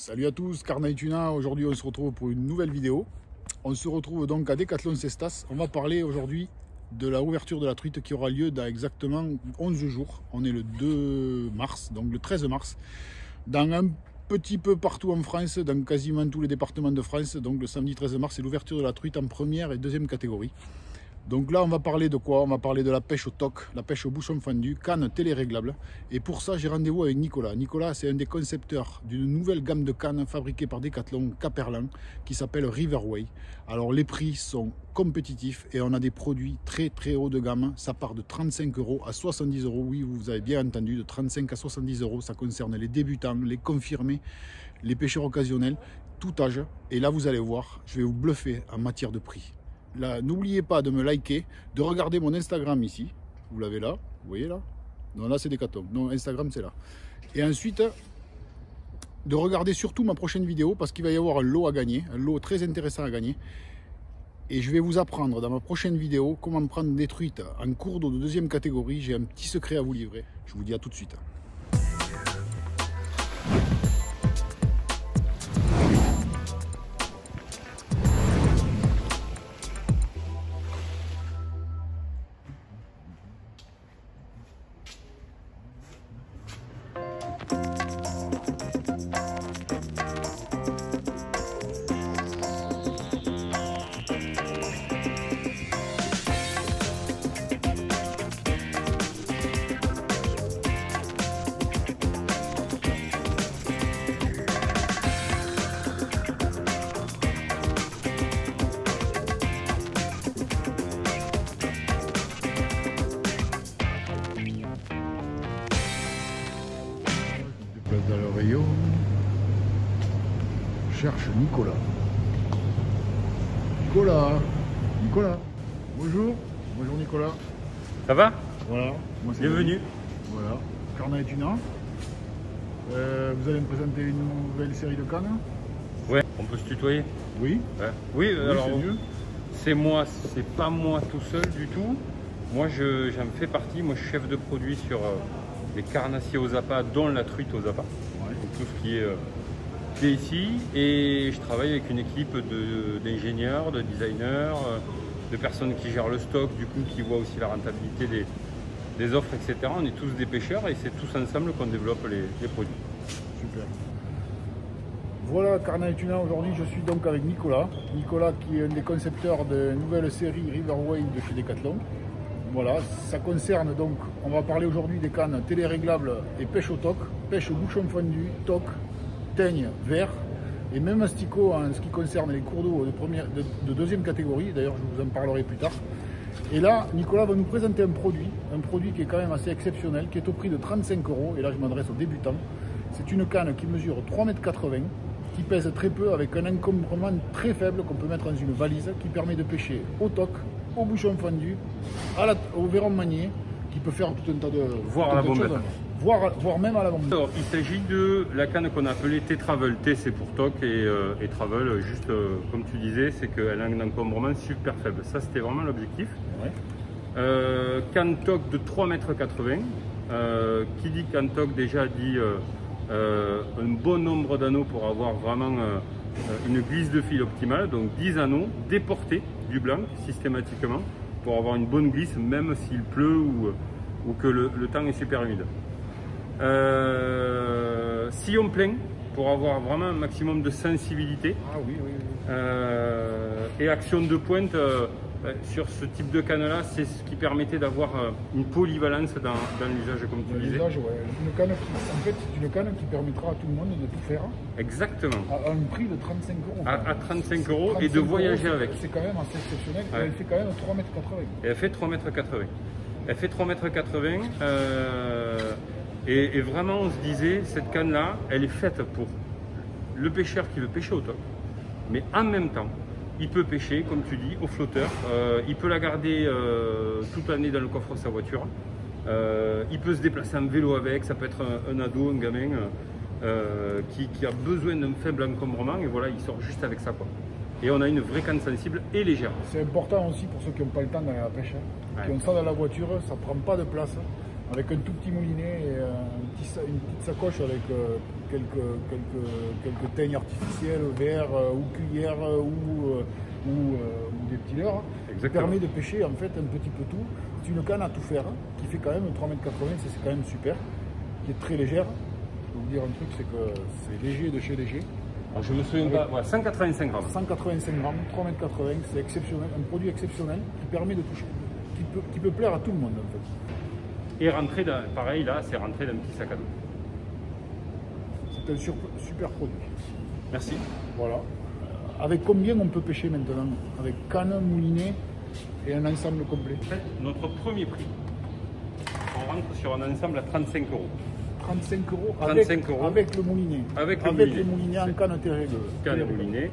Salut à tous, Carnaï Tuna. Aujourd'hui on se retrouve pour une nouvelle vidéo. On se retrouve donc à Decathlon Cestas. On va parler aujourd'hui de la ouverture de la truite qui aura lieu dans exactement 11 jours. On est le 2 mars, donc le 13 mars. Dans un petit peu partout en France, dans quasiment tous les départements de France. Donc le samedi 13 mars, c'est l'ouverture de la truite en première et deuxième catégorie. Donc là, on va parler de quoi? On va parler de la pêche au toc, la pêche au bouchon fendu, canne téléréglable. Et pour ça, j'ai rendez-vous avec Nicolas. Nicolas, c'est un des concepteurs d'une nouvelle gamme de cannes fabriquée par Decathlon Caperlan qui s'appelle Riverway. Alors les prix sont compétitifs et on a des produits très haut de gamme. Ça part de 35 € à 70 €. Oui, vous avez bien entendu, de 35 à 70 €. Ça concerne les débutants, les confirmés, les pêcheurs occasionnels, tout âge. Et là, vous allez voir, je vais vous bluffer en matière de prix. N'oubliez pas de me liker, de regarder mon Instagram ici. Vous l'avez là, vous voyez là? Non, là c'est Decathlon. Non, Instagram c'est là. Et ensuite, de regarder surtout ma prochaine vidéo parce qu'il va y avoir un lot à gagner, un lot très intéressant à gagner. Et je vais vous apprendre dans ma prochaine vidéo comment prendre des truites en cours d'eau de deuxième catégorie. J'ai un petit secret à vous livrer. Je vous dis à tout de suite. Dans le rayon, je cherche Nicolas. Nicolas. Bonjour Nicolas. Ça va? Voilà. Moi, bienvenue. Voilà. Carnaï Tuna. Vous allez me présenter une nouvelle série de cannes? Ouais, on peut se tutoyer. Oui. Ouais. Oui, alors c'est mieux. c'est moi, c'est pas moi tout seul du tout. Moi j'en fais partie, moi je suis chef de produit sur les carnassiers aux appâts, dont la truite aux appâts. Ouais. Donc tout ce qui est ici. Et je travaille avec une équipe d'ingénieurs, de designers, de personnes qui gèrent le stock, du coup qui voient aussi la rentabilité des offres, etc. On est tous des pêcheurs et c'est tous ensemble qu'on développe les produits. Super. Voilà, Carnaï Tuna, aujourd'hui je suis donc avec Nicolas. Nicolas qui est un des concepteurs de nouvelle série Riverway de chez Decathlon. Voilà, ça concerne donc, on va parler aujourd'hui des cannes téléréglables et pêche au toc, pêche au bouchon fondu, toc, teigne, verre et même asticot en ce qui concerne les cours d'eau de deuxième catégorie. D'ailleurs, je vous en parlerai plus tard. Et là, Nicolas va nous présenter un produit qui est quand même assez exceptionnel, qui est au prix de 35 €. Et là, je m'adresse aux débutants. C'est une canne qui mesure 3,80 m, qui pèse très peu, avec un encombrement très faible qu'on peut mettre dans une valise, qui permet de pêcher au toc, au bouchon fendu, au verron manié, qui peut faire tout un tas de voire à la bombette. Voire même à la bombette. Alors, il s'agit de la canne qu'on a appelée T-Travel. T c'est pour toc et Travel, juste comme tu disais, c'est qu'elle a un encombrement super faible. Ça c'était vraiment l'objectif. Ouais. Canne toc de 3,80 m. Qui dit canne toc déjà dit un bon nombre d'anneaux pour avoir vraiment une glisse de fil optimale. Donc 10 anneaux déportés du blanc systématiquement pour avoir une bonne glisse même s'il pleut ou que le temps est super humide. Sillon plein pour avoir vraiment un maximum de sensibilité. Ah oui. Et action de pointe sur ce type de canne là, c'est ce qui permettait d'avoir une polyvalence dans l'usage comme tu disais. L'usage, ouais. En fait, c'est une canne qui permettra à tout le monde de tout faire. Exactement. À un prix de 35 €. À 35 € et de voyager avec. C'est quand même assez exceptionnel. Ouais. Elle fait quand même 3,80 m. Et elle fait 3,80 m. Elle fait 3,80 m. Et vraiment, on se disait, cette canne-là, elle est faite pour le pêcheur qui veut pêcher au toc. Mais en même temps, il peut pêcher, comme tu dis, au flotteur. Il peut la garder toute l'année dans le coffre de sa voiture. Il peut se déplacer en vélo avec. Ça peut être un ado, un gamin qui a besoin d'un faible encombrement. Et voilà, il sort juste avec ça, quoi. Et on a une vraie canne sensible et légère. C'est important aussi pour ceux qui n'ont pas le temps d'aller à la pêche. Qui ont ça dans la voiture, ça ne prend pas de place. avec un tout petit moulinet et une petite sacoche avec quelques teignes artificielles, verres ou cuillères ou des petits leurres. Qui permet de pêcher en fait un petit peu tout. C'est une canne à tout faire qui fait quand même 3,80 m, c'est quand même super, qui est très légère. Je peux vous dire un truc, c'est que c'est léger de chez léger. Alors, je me souviens pas, ouais, 185 grammes. 185 grammes, 3,80 m, c'est exceptionnel, un produit exceptionnel qui permet de toucher, qui peut plaire à tout le monde en fait. Et rentrer, pareil là, c'est rentrer dans un petit sac à dos. C'est un super produit. Merci. Voilà. Avec combien on peut pêcher maintenant? Avec canne, moulinet et un ensemble complet. En fait, notre premier prix, on rentre sur un ensemble à 35 €. 35 € 35 € avec le moulinet. Avec le moulinet en canne télérégleuse. Canne moulinet.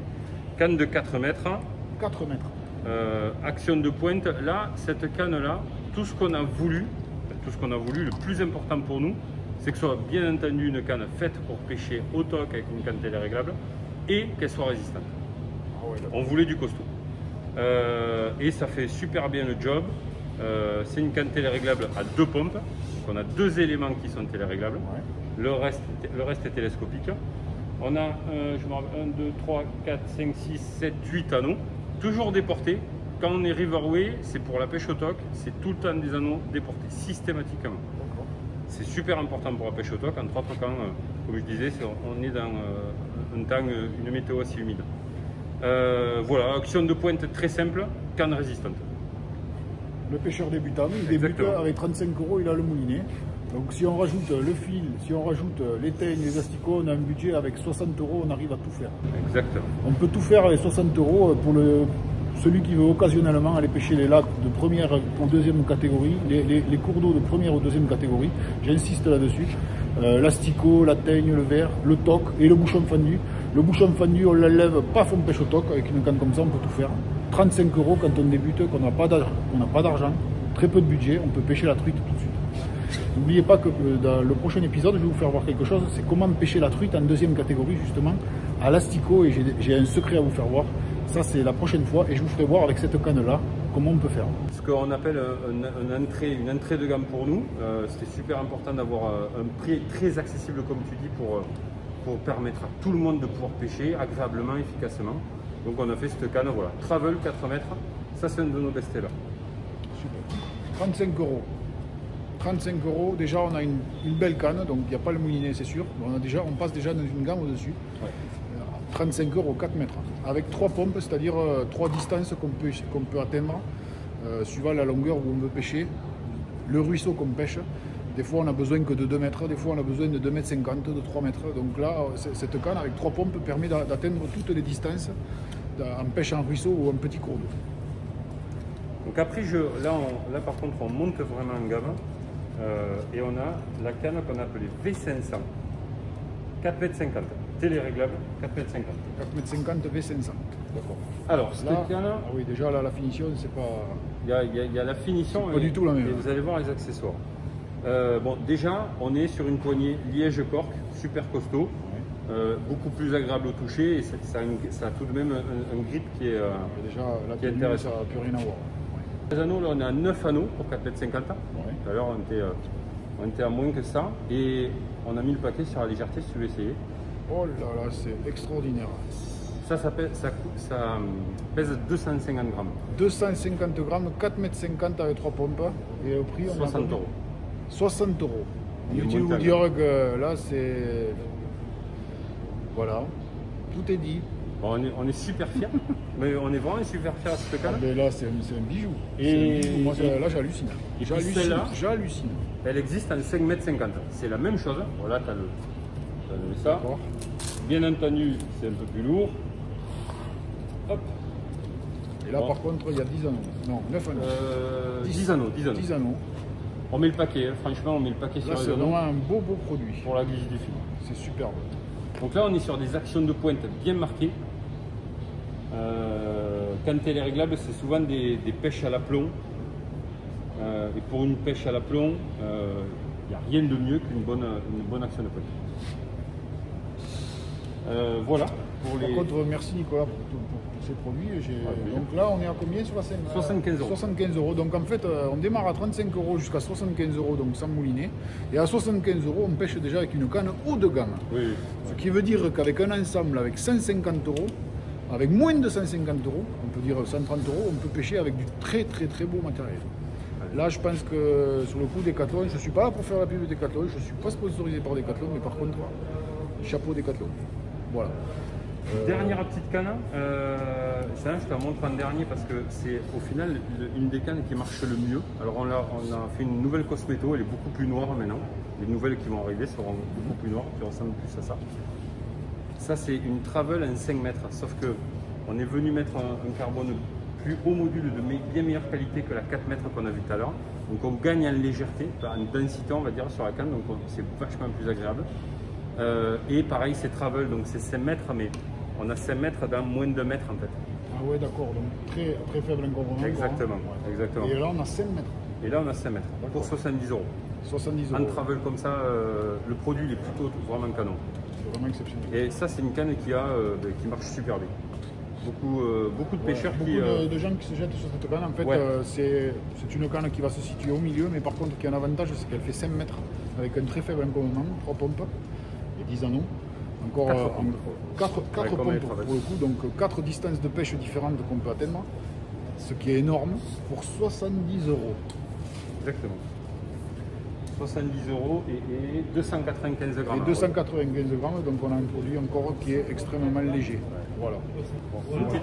Canne de 4 mètres. 4 mètres. Action de pointe. Là, cette canne-là, tout ce qu'on a voulu, le plus important pour nous, c'est que ce soit bien entendu une canne faite pour pêcher au toc avec une canne téléréglable et qu'elle soit résistante. Ah ouais, on voulait du costaud. Et ça fait super bien le job. C'est une canne téléréglable à 2 pompes. Donc on a 2 éléments qui sont téléréglables. Ouais. Le reste est télescopique. On a 1, 2, 3, 4, 5, 6, 7, 8 anneaux. Toujours déportés. Quand on est riverway, c'est pour la pêche au toc. C'est tout le temps des anneaux déportés, systématiquement. C'est super important pour la pêche au toc. Entre autres, quand, comme je disais, on est dans une météo assez humide. Voilà, action de pointe très simple, canne résistante. Le pêcheur débutant, il débute avec 35 €, il a le moulinet. Donc si on rajoute le fil, si on rajoute les teignes, les asticots, on a un budget avec 60 €, on arrive à tout faire. Exactement. On peut tout faire avec 60 € pour celui qui veut occasionnellement aller pêcher les lacs de première ou deuxième catégorie, les cours d'eau de première ou deuxième catégorie, j'insiste là-dessus. L'asticot, la teigne, le verre, le toc et le bouchon fendu. Le bouchon fendu, on l'enlève, paf, on pêche au toc. Avec une canne comme ça, on peut tout faire. 35 € quand on débute, qu'on n'a pas d'argent, très peu de budget, on peut pêcher la truite tout de suite. N'oubliez pas que dans le prochain épisode, je vais vous faire voir quelque chose, c'est comment pêcher la truite en deuxième catégorie, justement, à l'asticot, et j'ai un secret à vous faire voir. Ça, c'est la prochaine fois, et je vous ferai voir avec cette canne-là comment on peut faire. Ce qu'on appelle une entrée de gamme pour nous, c'était super important d'avoir un prix très accessible, comme tu dis, pour permettre à tout le monde de pouvoir pêcher agréablement, efficacement. Donc on a fait cette canne, voilà, Travel 4 mètres, ça c'est un de nos best-sellers. Super. 35 €. 35 €, déjà on a une belle canne, donc il n'y a pas le moulinet, c'est sûr. On passe déjà dans une gamme au-dessus. Ouais. 35 €, 4 mètres, avec 3 pompes, c'est-à-dire 3 distances qu'on peut atteindre, suivant la longueur où on veut pêcher, le ruisseau qu'on pêche. Des fois on a besoin que de 2 mètres, des fois on a besoin de 2,50 m, de 3 mètres. Donc là, cette canne avec 3 pompes permet d'atteindre toutes les distances en pêche en ruisseau ou en petit cours d'eau. Donc après, là par contre, on monte vraiment en gamme et on a la canne qu'on appelait V500, 4,50 m, téléréglable, 4,50 m. 4,50 m V500, d'accord. Alors, cette canne... Ah oui, déjà là, la finition, c'est pas... Il y a la finition pas du tout la même. Et vous allez voir les accessoires. Bon, déjà, on est sur une poignée liège-cork, super costaud, beaucoup plus agréable au toucher et ça a tout de même un grip qui est, déjà, là, qui est intéressant. Ça n'a plus rien à voir. Les anneaux, là, on a 9 anneaux pour 4,50 m. Tout à l'heure, on était à moins que ça et on a mis le paquet sur la légèreté si tu veux essayer. Oh là là, c'est extraordinaire. Ça pèse 250 grammes. 250 grammes, 4,50 m avec 3 pompes et au prix, on 60 €. 60 €. Inutile de vous dire que là, c'est... Voilà, tout est dit. Bon, on est super fiers, mais on est vraiment super fiers à cette canne. Ah, mais là, c'est un bijou. Moi, là, j'hallucine. J'hallucine. Elle existe en 5,50 m. C'est la même chose. Voilà, tu as ça. Bien entendu, c'est un peu plus lourd. Hop. Et là, par contre, il y a 10 anneaux. Non, 9 anneaux. 10 anneaux. 10 anneaux. On met le paquet, franchement, on met le paquet sur les anneaux. C'est vraiment un beau produit. Pour la glisse du fil. C'est superbe. Donc là, on est sur des actions de pointe bien marquées. Canne téléréglable, c'est souvent des pêches à l'aplomb. Et pour une pêche à l'aplomb, il n'y a rien de mieux qu'une bonne action de pointe. Voilà. Pour Par les... contre, merci Nicolas pour ces produits. Donc là, on est à combien sur la scène? 75 euros. 75 euros. Donc en fait, on démarre à 35 euros jusqu'à 75 euros, donc sans moulinet. Et à 75 euros, on pêche déjà avec une canne haut de gamme. Oui. Ce qui veut dire qu'avec un ensemble, avec 150 euros, avec moins de 150 euros, on peut dire 130 euros, on peut pêcher avec du très beau matériel. Là, je pense que sur le coup Decathlon, je ne suis pas là pour faire la pub de Decathlon, je ne suis pas sponsorisé par Decathlon, mais par contre, chapeau Decathlon. Voilà. Dernière petite canne, ça je te la montre en dernier parce que c'est au final une des cannes qui marche le mieux. Alors on a fait une nouvelle cosméto, elle est beaucoup plus noire maintenant. Les nouvelles qui vont arriver seront beaucoup plus noires, qui ressemblent plus à ça. Ça c'est une Travel en 5 mètres, sauf que on est venu mettre un carbone plus haut module de bien meilleure qualité que la 4 mètres qu'on a vu tout à l'heure. Donc on gagne en légèreté, en densité on va dire sur la canne, donc c'est vachement plus agréable. Et pareil c'est Travel, donc c'est 5 mètres, mais on a 5 mètres dans moins de 2 mètres en fait. Ah ouais d'accord, donc très faible encombrement. Exactement, hein. exactement. Et là on a 5 mètres. Et là on a 5 mètres pour 70 euros. 70 euros. En Travel comme ça, le produit il est plutôt vraiment canon. C'est vraiment exceptionnel. Et ça c'est une canne qui marche super bien. Beaucoup de pêcheurs beaucoup de gens qui se jettent sur cette canne. En fait, Ouais. c'est une canne qui va se situer au milieu, mais par contre, qui a un avantage, c'est qu'elle fait 5 mètres avec un très faible encombrement, 3 pompes et 10 anneaux. Encore 4 Ouais, comme pompes les pour Travel. le coup, donc 4 distances de pêche différentes qu'on peut atteindre, ce qui est énorme pour 70 euros. Exactement. 70 euros et 295 grammes. Et 295 grammes, donc on a un produit encore qui est extrêmement léger. Voilà. Un petit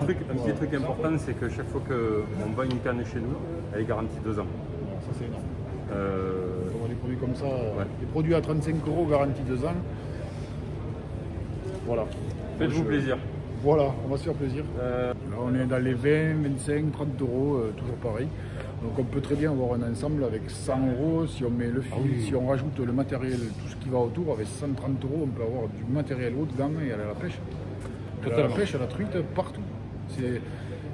truc important, c'est que chaque fois qu'on vend une canne chez nous, elle est garantie 2 ans. Voilà, ça c'est énorme. Euh, On voit des produits comme ça, des produits à 35 euros garantis 2 ans. Voilà. Faites-vous plaisir. Voilà, on va se faire plaisir. Là, on est dans les 20, 25, 30 euros, toujours pareil. Donc on peut très bien avoir un ensemble avec 100 euros, si on met le fil, si on rajoute le matériel, tout ce qui va autour, avec 130 euros, on peut avoir du matériel haut de gamme et aller à la pêche. À la pêche, à la truite, partout.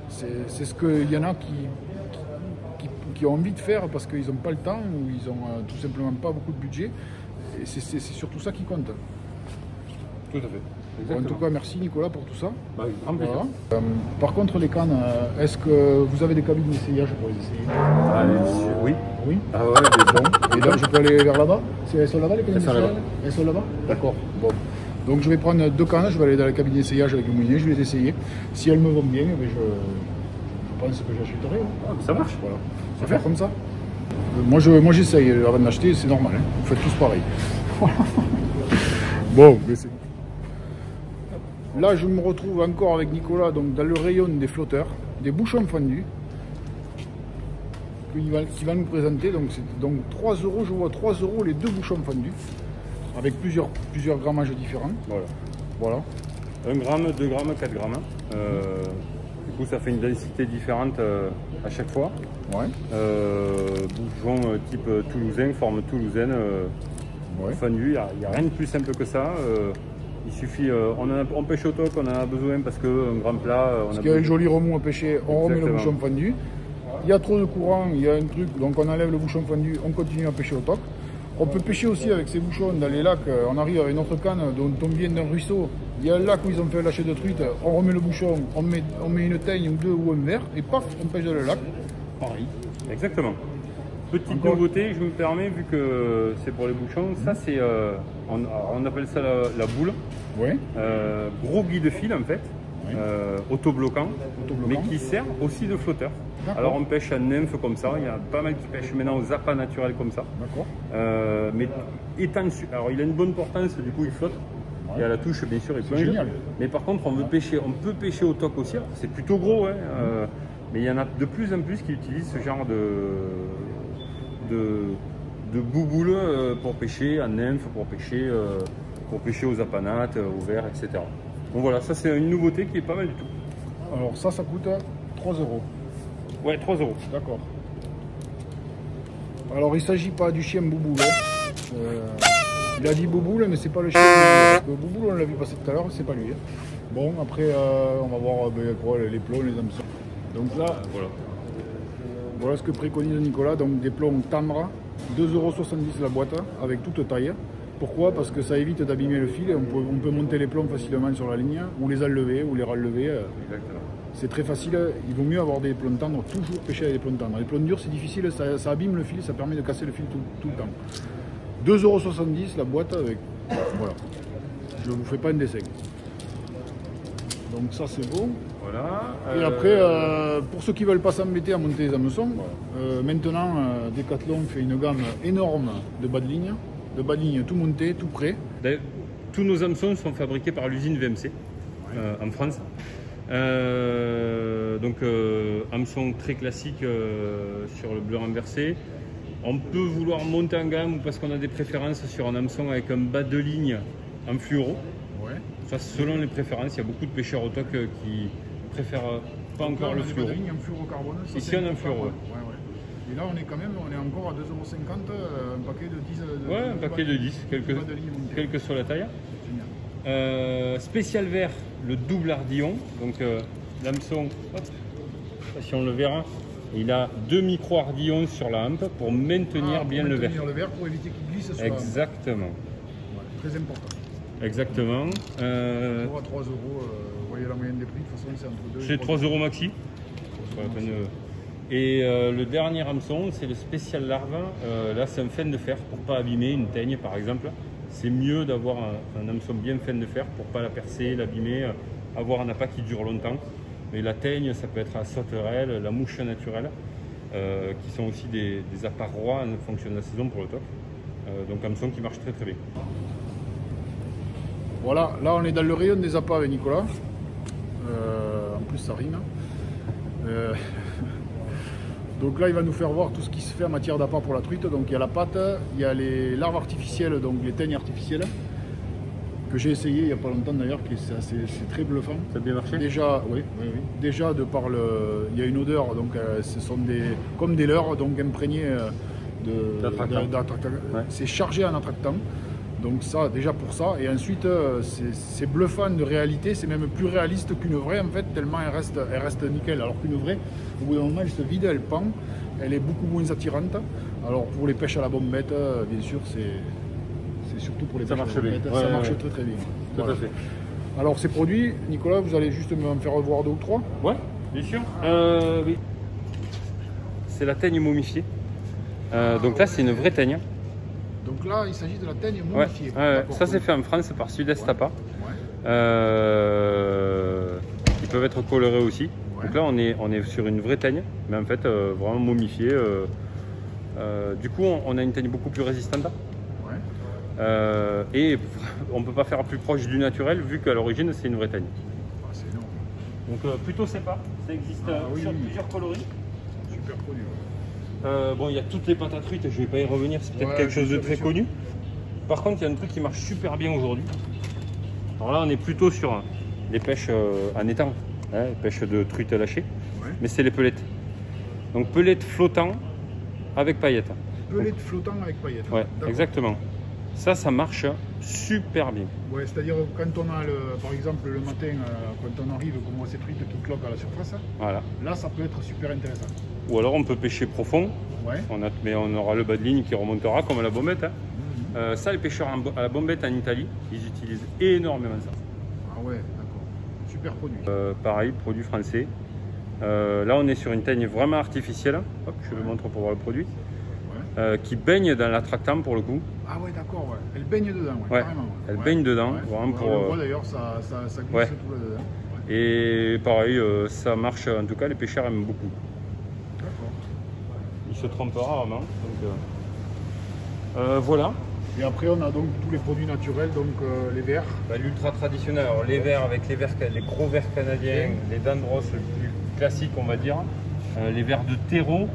C'est ce qu'il y en a qui ont envie de faire parce qu'ils n'ont pas le temps ou ils n'ont tout simplement pas beaucoup de budget. Et c'est surtout ça qui compte. Tout à fait. En tout cas, merci Nicolas pour tout ça. Bah, grand plaisir. Voilà. Par contre, les cannes, est-ce que vous avez des cabines d'essayage pour les essayer? Oui. Oui. Ah ouais, Bon. Et là, je peux aller vers là-bas? Elles sont là-bas les cabines Elles sont d'essayage? là-bas. Elles sont là-bas? D'accord. Bon. Donc je vais prendre 2 cannes, je vais aller dans la cabine d'essayage avec le moulinet, je vais les essayer. Si elles me vont bien, je pense que j'achèterai. Ah, ça marche. Voilà. On va faire comme ça. Moi j'essaye avant d'acheter, c'est normal. Hein. Vous faites tous pareil. Bon, mais c'est... Là, je me retrouve encore avec Nicolas donc, dans le rayon des flotteurs, des bouchons fendus, qui va nous présenter. Donc, c'est donc 3 euros, je vois 3 euros les 2 bouchons fendus, avec plusieurs grammages différents. Voilà. 1 gramme, 2 grammes, 4 grammes. Du coup, ça fait une densité différente à chaque fois. Ouais. Bouchon type toulousain, forme toulousaine, fendu. Il n'y a rien de plus simple que ça. Il suffit, on pêche au toc, on en a besoin parce qu'un grand plat. Parce qu'il y a un joli remous à pêcher, on remet le bouchon fendu. Il y a trop de courant, il y a un truc, donc on enlève le bouchon fendu, on continue à pêcher au toc. On peut pêcher aussi avec ces bouchons dans les lacs, on arrive avec notre canne dont on vient d'un ruisseau. Il y a un lac où ils ont fait un lâcher de truite, on remet le bouchon, on met une teigne ou 2 ou un verre et paf, on pêche dans le lac. Pareil. Exactement. Petite Encore. nouveauté, je me permets, vu que c'est pour les bouchons, ça c'est, on appelle ça la boule. Ouais. Gros guide fil en fait, Oui. autobloquant, mais Autobloquant. qui sert aussi de flotteur. Alors on pêche à nymphe comme ça, il y a pas mal qui pêchent maintenant aux appâts naturels comme ça. D'accord. Mais étant dessus, alors il a une bonne portance, du coup il flotte. Ouais. Et à la touche, bien sûr, il plonge. génial. Mais par contre, on peut pêcher au toc aussi. C'est plutôt gros, hein, mais il y en a de plus en plus qui utilisent ce genre de bouboule pour pêcher à nymphe, pour pêcher aux apanates, aux vers, etc. Donc voilà, ça c'est une nouveauté qui est pas mal du tout. Alors ça coûte 3 euros. Ouais, 3 euros. D'accord. Alors il ne s'agit pas du chien Bouboule. Il a dit Bouboule, mais c'est pas le chien Bouboule. Parce que Bouboule, on l'a vu passer tout à l'heure, c'est pas lui. Bon, après, on va voir les plombs, les hameçons. Donc là, voilà ce que préconise Nicolas. Donc des plombs Tamra, 2,70 € la boîte, avec toute taille. Pourquoi? Parce que ça évite d'abîmer le fil. On peut monter les plombs facilement sur la ligne, ou les enlever, ou les relever. Exactement. C'est très facile. Il vaut mieux avoir des plombs tendres, toujours pêcher avec des plombs tendres. Les plombs durs, c'est difficile, ça abîme le fil, ça permet de casser le fil tout le temps. 2,70 € la boîte avec. Voilà. Je ne vous fais pas un dessin. Donc ça c'est bon. Voilà. Et après, pour ceux qui ne veulent pas s'embêter à monter les hameçons, maintenant Decathlon fait une gamme énorme de bas de ligne tout monté, tout prêt. Tous nos hameçons sont fabriqués par l'usine VMC en France. Donc hameçon très classique sur le bleu renversé. On peut vouloir monter en gamme ou parce qu'on a des préférences sur un hameçon avec un bas de ligne en fluoro. Ouais. Ça, selon les préférences, il y a beaucoup de pêcheurs au TOC qui préfèrent pas Donc encore là, le on a des fluoro. bas de ligne en fluorocarbone. Ici on a un fluoro. Ouais. Et là on est encore à 2,50 €, un paquet de 10. Ouais, un paquet de 10, quelle que soit la taille. Spécial vert, le double ardillon. Donc l'hameçon, si on le verra, il a 2 micro-ardillons sur la hampe pour maintenir bien le verre. Pour éviter qu'il glisse sur Exactement. Ouais, très important. Exactement. Pour à 3 €, vous voyez la moyenne des prix, de toute façon c'est entre 2 C'est 3 € maxi. Et le dernier hameçon, c'est le spécial larve. Là, c'est un fin de fer pour pas abîmer une teigne, par exemple. C'est mieux d'avoir un hameçon bien fin de fer pour pas la percer, l'abîmer, avoir un appât qui dure longtemps. Mais la teigne, ça peut être la sauterelle, la mouche naturelle, qui sont aussi des appâts rois en fonction de la saison pour le TOC. Donc hameçon qui marche très très bien. Voilà, là on est dans le rayon des appâts avec Nicolas. En plus ça rime. Donc là il va nous faire voir tout ce qui se fait en matière d'appât pour la truite. Donc il y a la pâte, il y a les larves artificielles, donc les teignes artificielles, que j'ai essayé il n'y a pas longtemps d'ailleurs, c'est très bluffant. Ça a bien marché? Déjà, oui. Déjà de par il y a une odeur, donc ce sont comme des leurres, donc imprégnées d'attractants. Ouais. C'est chargé en attractant. Donc ça, déjà pour ça, et ensuite c'est bluffant de réalité, c'est même plus réaliste qu'une vraie en fait, tellement elle reste nickel, alors qu'une vraie, au bout d'un moment elle se vide, elle pend, elle est beaucoup moins attirante. Alors pour les pêches à la bombette, bien sûr, c'est surtout pour les pêches à la bombette, ça marche très très bien. Tout à fait. Alors ces produits, Nicolas, vous allez juste me faire voir 2 ou 3? Ouais, bien sûr. Oui. C'est la teigne momifiée. Donc là, c'est une vraie teigne. Donc là, il s'agit de la teigne momifiée. Ça, c'est fait en France par Sud-Est Appât. Ils peuvent être colorés aussi. Ouais. Donc là, on est sur une vraie teigne, mais en fait, vraiment momifiée. Du coup, on a une teigne beaucoup plus résistante. Et on ne peut pas faire plus proche du naturel, vu qu'à l'origine, c'est une vraie teigne. C'est énorme. Donc plutôt sympa. Ça existe sur plusieurs coloris. Super produit. Bon, il y a toutes les pâtes à truite, je ne vais pas y revenir, c'est peut-être quelque chose de très connu. Par contre, il y a un truc qui marche super bien aujourd'hui. Alors là, on est plutôt sur les pêches en étang, les pêches de truite lâchée, mais c'est les pelettes. Donc pelettes flottants avec paillettes. Pelettes flottants avec paillettes. Ouais, exactement. Ça marche super bien. Ouais, c'est-à-dire quand on a, par exemple, le matin, quand on arrive, qu'on voit ces truites qui cloquent à la surface, voilà. Là, ça peut être super intéressant. Ou alors on peut pêcher profond, mais on aura le bas de ligne qui remontera comme à la bombette. Ça, les pêcheurs à la bombette en Italie, ils utilisent énormément ça. Ah ouais, d'accord. Super produit. Pareil, produit français. Là, on est sur une teigne vraiment artificielle. Hop, je le montre pour voir le produit. Qui baigne dans l'attractant pour le coup. Ah ouais, d'accord, elle baigne dedans, carrément. Elle baigne dedans, vraiment pour... On le voit d'ailleurs, ça glisse tout là-dedans. Et pareil, ça marche, en tout cas, les pêcheurs aiment beaucoup. D'accord. Ils se trompent rarement. Donc, voilà. Et après, on a donc tous les produits naturels, donc les verres. L'ultra traditionnel, alors les verres avec les gros verres canadiens, les Dandros, le plus classique, on va dire. Les verres de terreau.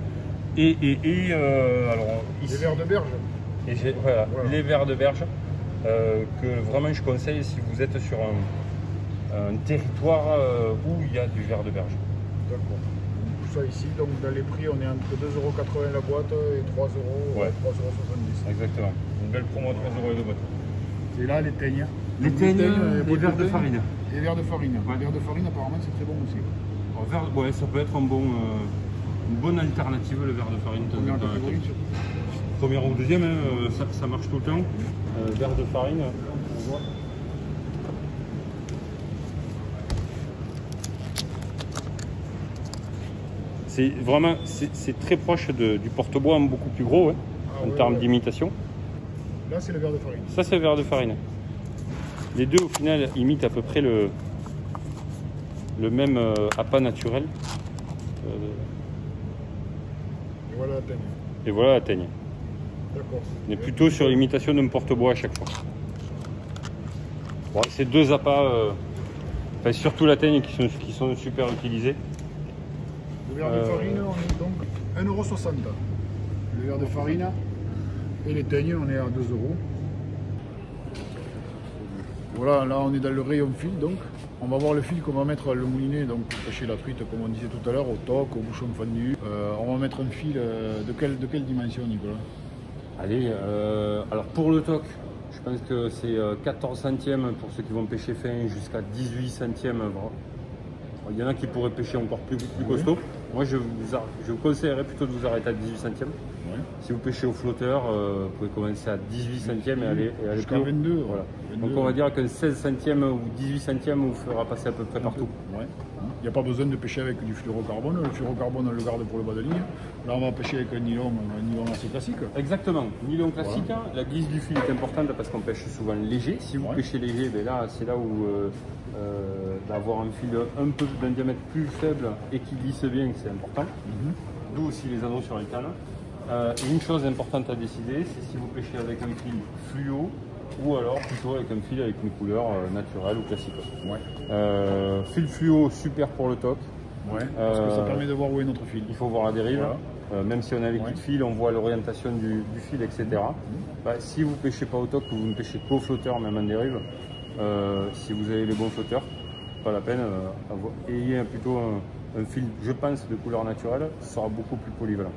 Alors, ici, les verres de berge. Voilà. Les verres de berge que vraiment je conseille si vous êtes sur un territoire où il y a du verre de berge. D'accord. Tout ça ici, donc dans les prix, on est entre 2,80 € la boîte et 3 €, 3,70 €. Exactement. Une belle promo à 3 € de boîte. Et là, les teignes. Les verres de farine. Les verres de farine. Les verres de farine, apparemment, c'est très bon aussi. Alors, ça peut être une bonne alternative, le verre de farine. Combien en catégorie première ou deuxième, hein, ça marche tout le temps. Verre de farine, on voit. C'est vraiment, c'est très proche du porte-bois, beaucoup plus gros, hein, en termes d'imitation. Là, c'est le verre de farine. Ça, c'est le verre de farine. Les deux, au final, imitent à peu près le même appât naturel. Et voilà la teigne. Et voilà la teigne. D'accord. On est plutôt sur l'imitation d'un porte-bois à chaque fois. Bon, ces deux appâts, enfin, surtout la teigne, qui sont super utilisés. Le verre de farine, on est donc 1,60 €. Le verre de farine et les teignes, on est à 2 €. Voilà, là on est dans le rayon fil, donc on va voir le fil qu'on va mettre le moulinet, donc pour pêcher la truite, comme on disait tout à l'heure, au toc, au bouchon fendu. On va mettre un fil de quelle dimension, Nicolas? Allez, alors pour le toc, je pense que c'est 14 centièmes pour ceux qui vont pêcher fin, jusqu'à 18 centièmes. Il y en a qui pourraient pêcher encore plus costaud. Moi, je vous conseillerais plutôt de vous arrêter à 18 centièmes. Ouais. Si vous pêchez au flotteur, vous pouvez commencer à 18 centièmes et aller jusqu'à 22. Voilà. 22. Donc on va dire qu'un 16 centièmes ou 18 centièmes vous fera passer à peu près partout. Ouais. Il n'y a pas besoin de pêcher avec du fluorocarbone. Le fluorocarbone, on le garde pour le bas de ligne. Là, on va pêcher avec un nylon assez classique. Exactement. Nylon classique. Voilà. La glisse du fil est importante parce qu'on pêche souvent léger. Si vous pêchez léger, ben là, c'est là où d'avoir un fil un peu d'un diamètre plus faible et qui glisse bien, c'est important. D'où aussi les anneaux sur les cannes. Une chose importante à décider, c'est si vous pêchez avec un fil fluo ou alors plutôt avec un fil avec une couleur naturelle ou classique. Fil fluo, super pour le toc. Parce que ça permet de voir où est notre fil. Il faut voir la dérive. Voilà. Même si on a les kits fil, on voit l'orientation du fil, etc. Si vous ne pêchez pas au toc, ou vous ne pêchez qu'au flotteur, même en dérive, si vous avez les bons flotteurs, pas la peine. Ayez plutôt un fil, je pense, de couleur naturelle, ce sera beaucoup plus polyvalent.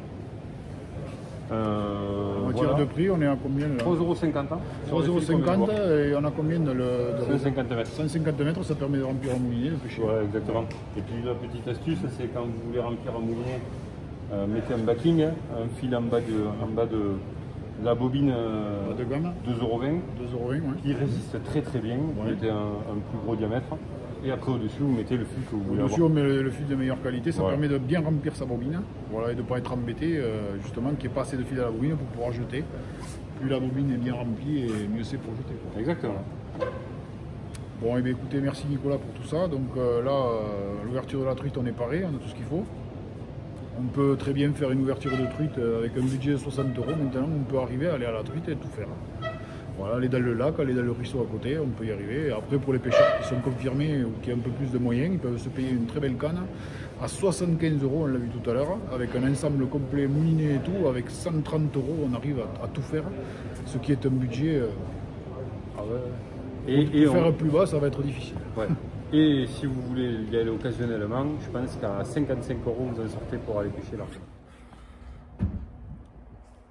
En matière de prix, on est à combien là? 3,50 €. 3,50 € et on a combien de 150 mètres. 150 mètres, ça permet de remplir un moulinet, de pêcher. Ouais, exactement. Et puis la petite astuce, c'est quand vous voulez remplir un moulinet, mettez un backing, un fil en bas de la bobine de gamme 2,20 €, qui résiste très très bien. Vous mettez un plus gros diamètre. Et après au-dessus, vous mettez le fil que vous voulez avoir. Au-dessus, on met le fil de meilleure qualité, ça permet de bien remplir sa bobine, voilà, et de ne pas être embêté, justement, qu'il n'y ait pas assez de fil à la bobine pour pouvoir jeter. Plus la bobine est bien remplie, et mieux c'est pour jeter. Exactement. Bon, et bien écoutez, merci Nicolas pour tout ça. Donc là, l'ouverture de la truite, on est paré, on a tout ce qu'il faut. On peut très bien faire une ouverture de truite avec un budget de 60 €. Maintenant, on peut arriver à aller à la truite et tout faire. Voilà, aller dans le lac, aller dans le ruisseau à côté, on peut y arriver. Et après, pour les pêcheurs qui sont confirmés ou qui ont un peu plus de moyens, ils peuvent se payer une très belle canne à 75 €, on l'a vu tout à l'heure, avec un ensemble complet mouliné et tout, avec 130 €, on arrive à tout faire, ce qui est un budget. Et faire plus bas, ça va être difficile. Et si vous voulez y aller occasionnellement, je pense qu'à 55 € vous en sortez pour aller pêcher là.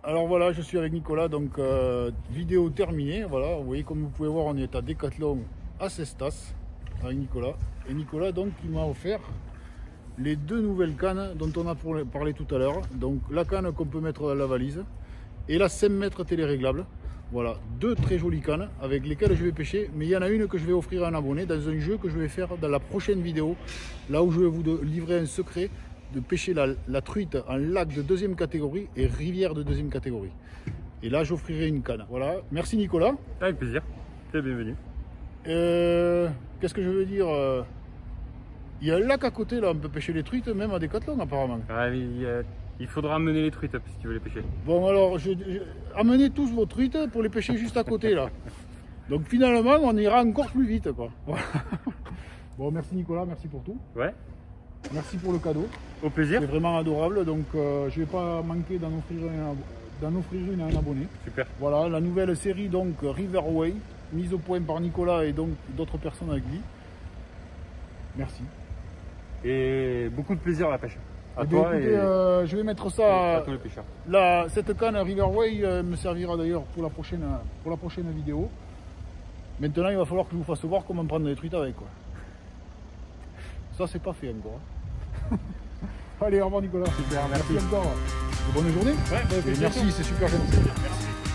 Alors voilà, je suis avec Nicolas, donc vidéo terminée. Voilà, vous voyez, comme vous pouvez voir, on est à Decathlon à Cestas avec Nicolas. Et Nicolas, donc, il m'a offert les deux nouvelles cannes dont on a parlé tout à l'heure. Donc la canne qu'on peut mettre dans la valise et la 5 mètres téléréglable. Voilà, deux très jolies cannes avec lesquelles je vais pêcher. Mais il y en a une que je vais offrir à un abonné dans un jeu que je vais faire dans la prochaine vidéo. Là où je vais vous livrer un secret de pêcher la truite en lac de 2e catégorie et rivière de 2e catégorie. Et là, j'offrirai une canne. Voilà, merci Nicolas. Avec plaisir, t'es bienvenu. Qu'est-ce que je veux dire? Il y a un lac à côté, là, on peut pêcher les truites, même à Decathlon apparemment. Il faudra amener les truites si tu veux les pêcher. Bon, alors, amenez tous vos truites pour les pêcher juste à côté, là. Donc finalement, on ira encore plus vite, quoi. Bon, merci Nicolas, merci pour tout. Ouais. Merci pour le cadeau. Au plaisir. C'est vraiment adorable, donc je ne vais pas manquer d'en offrir une à un abonné. Super. Voilà, la nouvelle série donc Riverway, mise au point par Nicolas et donc d'autres personnes avec lui. Merci. Et beaucoup de plaisir à la pêche. À toi écoutez, je vais mettre ça. À tous les pêcheurs. Cette canne Riverway me servira d'ailleurs pour la prochaine vidéo. Maintenant, il va falloir que je vous fasse voir comment prendre les truites avec, quoi. Ça, c'est pas fait encore. Allez, au revoir Nicolas. Super, merci encore. bonne journée. Ouais, Et merci, c'est super gentil. Merci.